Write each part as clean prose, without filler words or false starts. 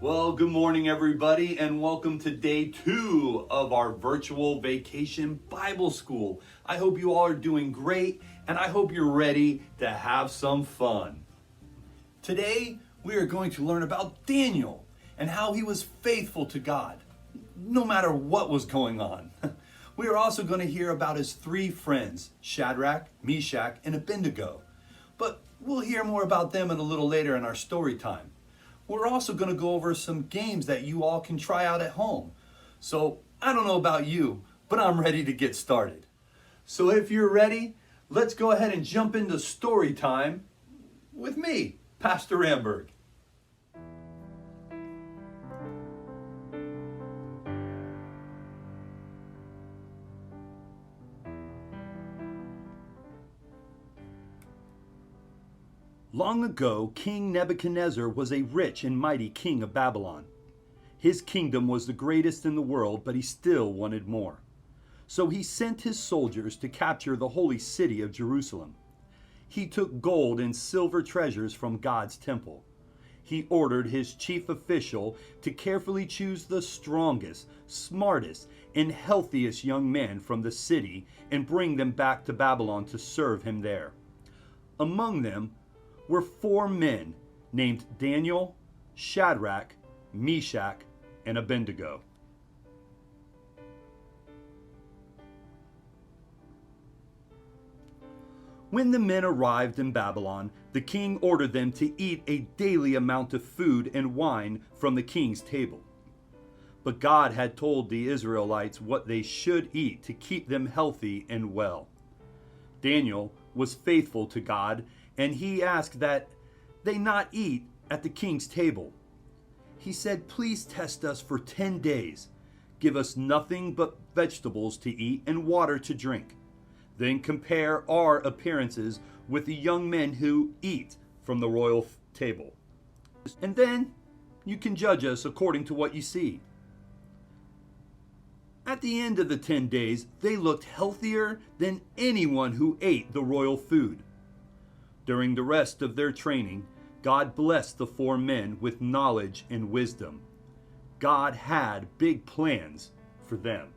Well, good morning, everybody, and welcome to day 2 of our virtual vacation Bible school. I hope you all are doing great, and I hope you're ready to have some fun. Today, we are going to learn about Daniel and how he was faithful to God, no matter what was going on. We are also going to hear about his 3 friends, Shadrach, Meshach, and Abednego. But we'll hear more about them a little later in our story time. We're also going to go over some games that you all can try out at home. So I don't know about you, but I'm ready to get started. So if you're ready, let's go ahead and jump into story time with me, Pastor Ramberg. Long ago, King Nebuchadnezzar was a rich and mighty king of Babylon. His kingdom was the greatest in the world, but he still wanted more. So he sent his soldiers to capture the holy city of Jerusalem. He took gold and silver treasures from God's temple. He ordered his chief official to carefully choose the strongest, smartest, and healthiest young men from the city and bring them back to Babylon to serve him there. Among them were 4 men named Daniel, Shadrach, Meshach, and Abednego. When the men arrived in Babylon, the king ordered them to eat a daily amount of food and wine from the king's table. But God had told the Israelites what they should eat to keep them healthy and well. Daniel was faithful to God, and he asked that they not eat at the king's table. He said, "Please test us for 10 days. Give us nothing but vegetables to eat and water to drink. Then compare our appearances with the young men who eat from the royal table. And then you can judge us according to what you see." At the end of the 10 days, they looked healthier than anyone who ate the royal food. During the rest of their training, God blessed the 4 men with knowledge and wisdom. God had big plans for them.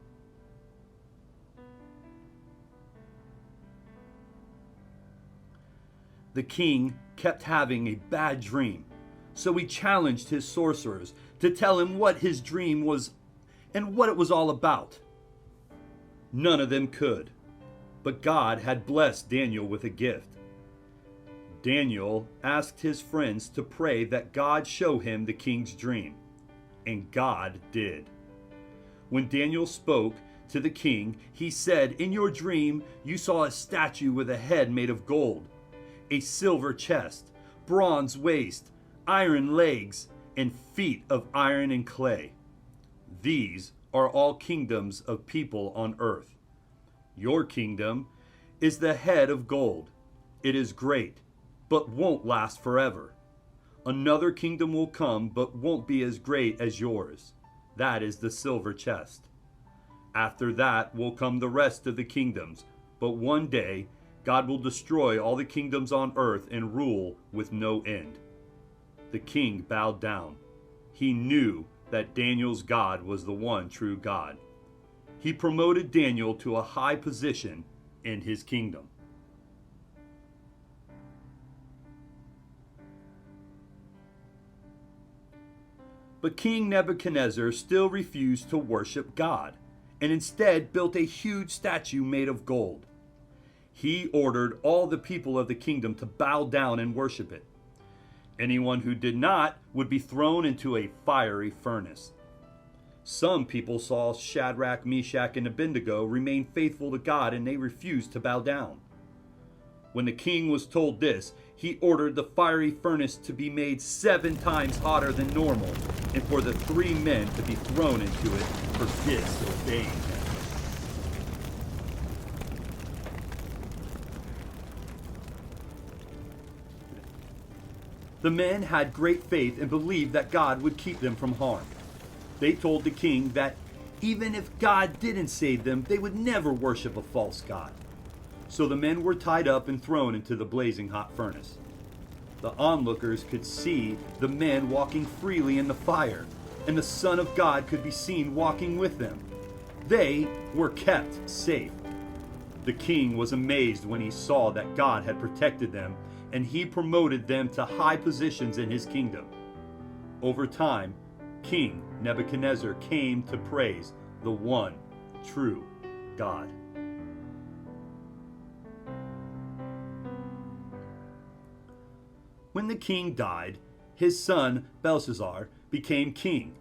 The king kept having a bad dream, so he challenged his sorcerers to tell him what his dream was and what it was all about. None of them could, but God had blessed Daniel with a gift. Daniel asked his friends to pray that God show him the king's dream, and God did. When Daniel spoke to the king, he said, "In your dream, you saw a statue with a head made of gold, a silver chest, bronze waist, iron legs, and feet of iron and clay. These are all kingdoms of people on earth. Your kingdom is the head of gold. It is great, but won't last forever. Another kingdom will come, but won't be as great as yours. That is the silver chest. After that will come the rest of the kingdoms, but one day God will destroy all the kingdoms on earth and rule with no end." The king bowed down. He knew that Daniel's God was the one true God. He promoted Daniel to a high position in his kingdom. But King Nebuchadnezzar still refused to worship God, and instead built a huge statue made of gold. He ordered all the people of the kingdom to bow down and worship it. Anyone who did not would be thrown into a fiery furnace. Some people saw Shadrach, Meshach, and Abednego remain faithful to God, and they refused to bow down. When the king was told this, he ordered the fiery furnace to be made 7 times hotter than normal, and for the 3 men to be thrown into it for disobeying him. The men had great faith and believed that God would keep them from harm. They told the king that even if God didn't save them, they would never worship a false god. So the men were tied up and thrown into the blazing hot furnace. The onlookers could see the men walking freely in the fire, and the Son of God could be seen walking with them. They were kept safe. The king was amazed when he saw that God had protected them, and he promoted them to high positions in his kingdom. Over time, King Nebuchadnezzar came to praise the one true God. When the king died, his son Belshazzar became king.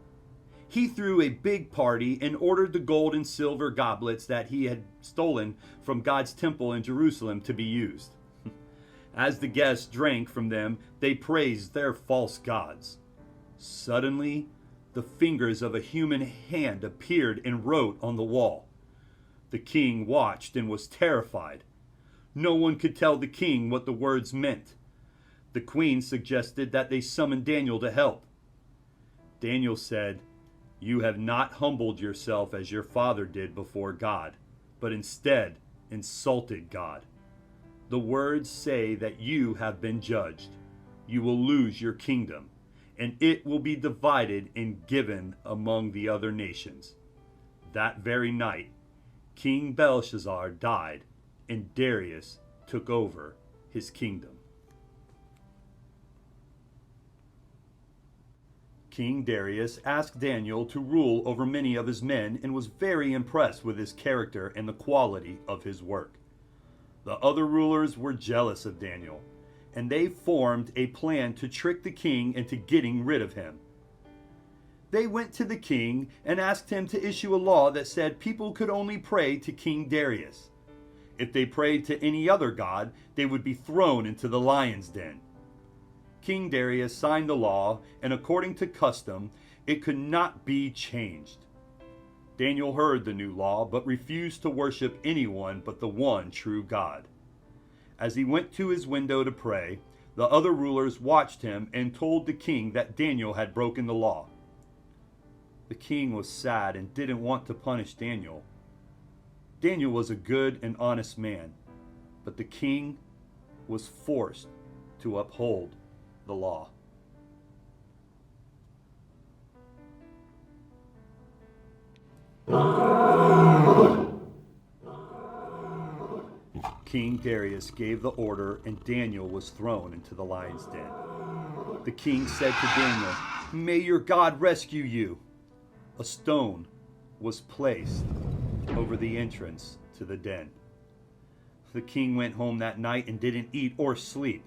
He threw a big party and ordered the gold and silver goblets that he had stolen from God's temple in Jerusalem to be used. As the guests drank from them, they praised their false gods. Suddenly, the fingers of a human hand appeared and wrote on the wall. The king watched and was terrified. No one could tell the king what the words meant. The queen suggested that they summon Daniel to help. Daniel said, "You have not humbled yourself as your father did before God, but instead insulted God. The words say that you have been judged. You will lose your kingdom, and it will be divided and given among the other nations." That very night, King Belshazzar died, and Darius took over his kingdom. King Darius asked Daniel to rule over many of his men and was very impressed with his character and the quality of his work. The other rulers were jealous of Daniel, and they formed a plan to trick the king into getting rid of him. They went to the king and asked him to issue a law that said people could only pray to King Darius. If they prayed to any other god, they would be thrown into the lion's den. King Darius signed the law, and according to custom, it could not be changed. Daniel heard the new law, but refused to worship anyone but the one true God. As he went to his window to pray, the other rulers watched him and told the king that Daniel had broken the law. The king was sad and didn't want to punish Daniel. Daniel was a good and honest man, but the king was forced to uphold the law. King Darius gave the order, and Daniel was thrown into the lion's den. The king said to Daniel, "May your God rescue you." A stone was placed over the entrance to the den. The king went home that night and didn't eat or sleep.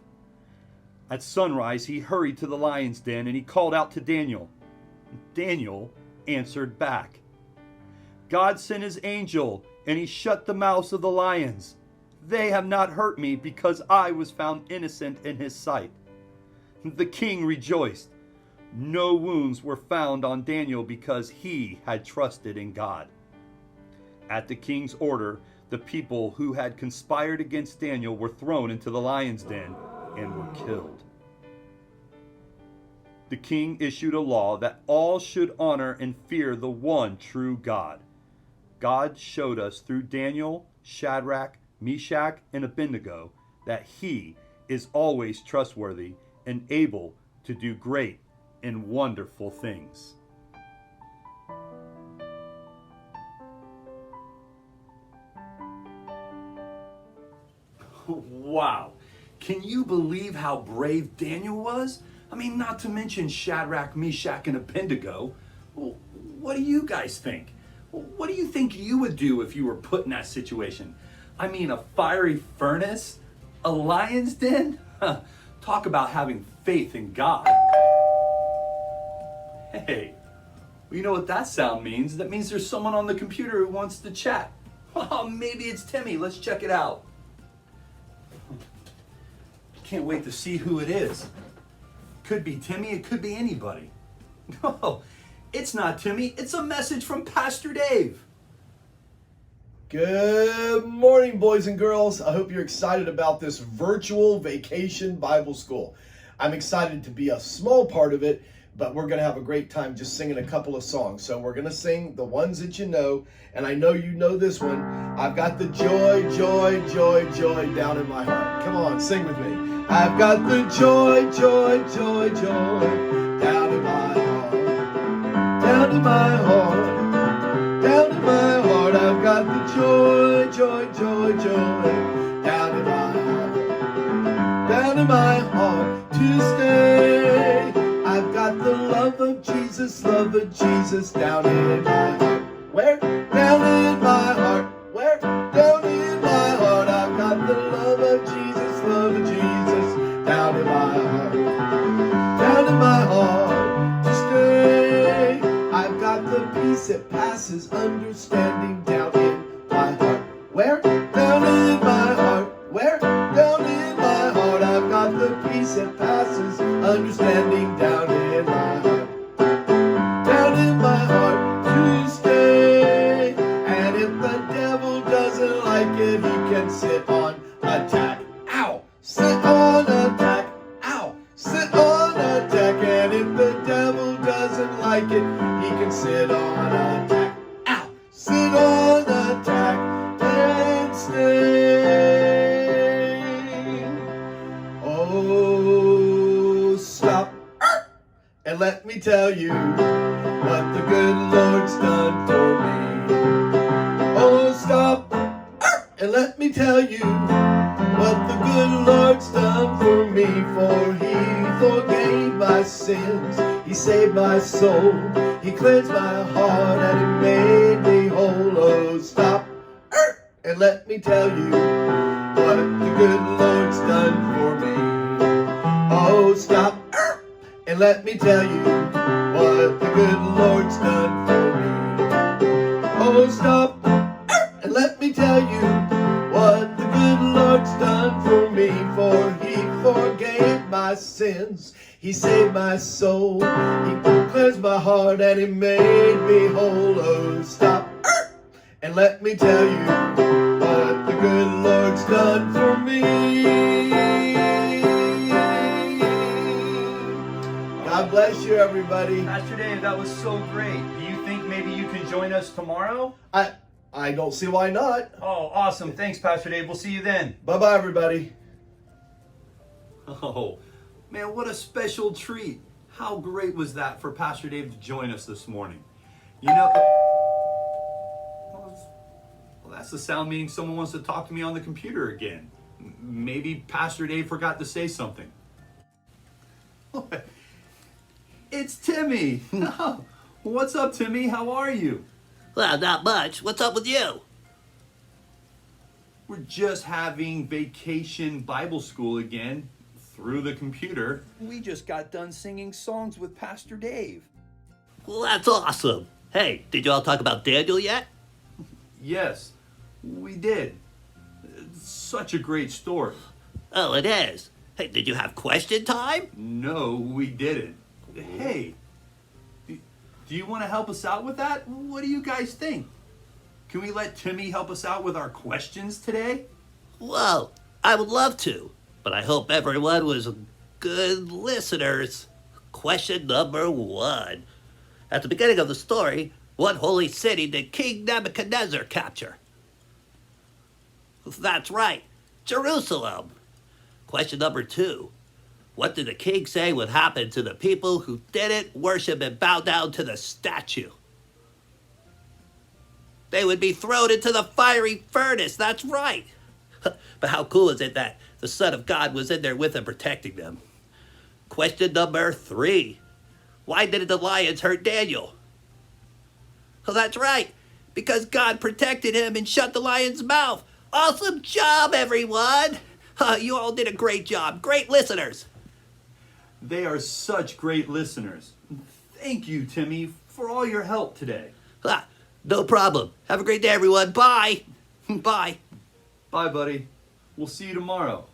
At sunrise, he hurried to the lion's den and he called out to Daniel. Daniel answered back, "God sent his angel and he shut the mouths of the lions. They have not hurt me because I was found innocent in his sight." The king rejoiced. No wounds were found on Daniel because he had trusted in God. At the king's order, the people who had conspired against Daniel were thrown into the lion's den and were killed. The king issued a law that all should honor and fear the one true God. God showed us through Daniel, Shadrach, Meshach, and Abednego that he is always trustworthy and able to do great and wonderful things. Wow. Can you believe how brave Daniel was? I mean, not to mention Shadrach, Meshach, and Abednego. Well, what do you guys think? What do you think you would do if you were put in that situation? I mean, a fiery furnace? A lion's den? Huh. Talk about having faith in God. Hey, well, you know what that sound means? That means there's someone on the computer who wants to chat. Oh, maybe it's Timmy. Let's check it out. Can't wait to see who it is. Could be Timmy, it could be anybody. No, it's not Timmy. It's a message from Pastor Dave. Good morning, boys and girls. I hope you're excited about this virtual vacation Bible school. I'm excited to be a small part of it, but we're going to have a great time just singing a couple of songs. So we're going to sing the ones that you know, and I know you know this one. I've got the joy, joy, joy, joy down in my heart. Come on, sing with me. I've got the joy, joy, joy, joy down in my heart. Down in my heart. Down in my heart. I've got the joy, joy, joy, joy down in my heart. Down in my heart to stay. I've got the love of Jesus down in my heart. Where? Down in my heart. Where? Down in my heart. I've got the love of Jesus down in my heart. Down in my heart to stay. I've got the peace that passes understanding down in my heart. Where? Down in my heart. Where? Down in my heart. I've got the peace that passes understanding down in my heart. Down in my heart to stay. And if the devil doesn't like it, he can sit on attack. Ow! Sit on attack. Ow! Sit on attack. And if the devil doesn't like it, he can sit on attack. Ow! Sit on attack and stay. Oh, stop and let me tell you what the good Lord's done for me. Oh, stop and let me tell you what the good Lord's done for me. For he forgave my sins, he saved my soul, he cleansed my heart, and he made me whole. Oh, stop and let me tell you what the good Lord's done for me. Oh, stop and let me tell you what the good Lord's done for me. Oh, stop and let me tell you what the good Lord's done for me. For he forgave my sins, he saved my soul, he cleansed my heart, and he made me whole. Oh, stop and let me tell you what the good Lord's done for me. God bless you, everybody. Pastor Dave, that was so great. Do you think maybe you can join us tomorrow? I don't see why not. Oh, awesome. Thanks, Pastor Dave. We'll see you then. Bye-bye, everybody. Oh, man, what a special treat. How great was that for Pastor Dave to join us this morning? You know, well, that's the sound meaning someone wants to talk to me on the computer again. Maybe Pastor Dave forgot to say something. It's Timmy. What's up, Timmy? How are you? Well, not much. What's up with you? We're just having vacation Bible school again through the computer. We just got done singing songs with Pastor Dave. Well, that's awesome. Hey, did you all talk about Daniel yet? Yes, we did. It's such a great story. Oh, it is. Hey, did you have question time? No, we didn't. Hey, do you want to help us out with that? What do you guys think? Can we let Timmy help us out with our questions today? Well, I would love to, but I hope everyone was good listeners. Question number 1. At the beginning of the story, what holy city did King Nebuchadnezzar capture? That's right, Jerusalem. Question number 2. What did the king say would happen to the people who didn't worship and bow down to the statue? They would be thrown into the fiery furnace, that's right. But how cool is it that the Son of God was in there with them protecting them? Question number 3. Why didn't the lions hurt Daniel? Well, that's right, because God protected him and shut the lion's mouth. Awesome job, everyone. You all did a great job. Great listeners. They are such great listeners. Thank you, Timmy, for all your help today. No problem. Have a great day, everyone. Bye. Bye. Bye, buddy. We'll see you tomorrow.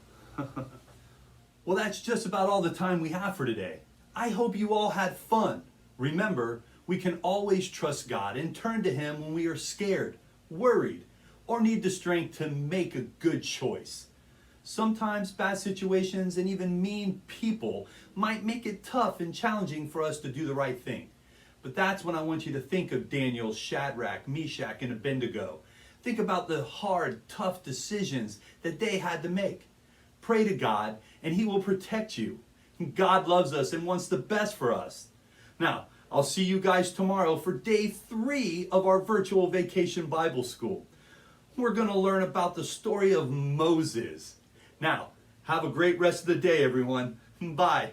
Well, that's just about all the time we have for today. I hope you all had fun. Remember, we can always trust God and turn to Him when we are scared, worried, or need the strength to make a good choice. Sometimes bad situations and even mean people might make it tough and challenging for us to do the right thing. But that's when I want you to think of Daniel, Shadrach, Meshach, and Abednego. Think about the hard, tough decisions that they had to make. Pray to God, and He will protect you. God loves us and wants the best for us. Now, I'll see you guys tomorrow for day 3 of our virtual vacation Bible school. We're going to learn about the story of Moses. Now, have a great rest of the day, everyone. Bye.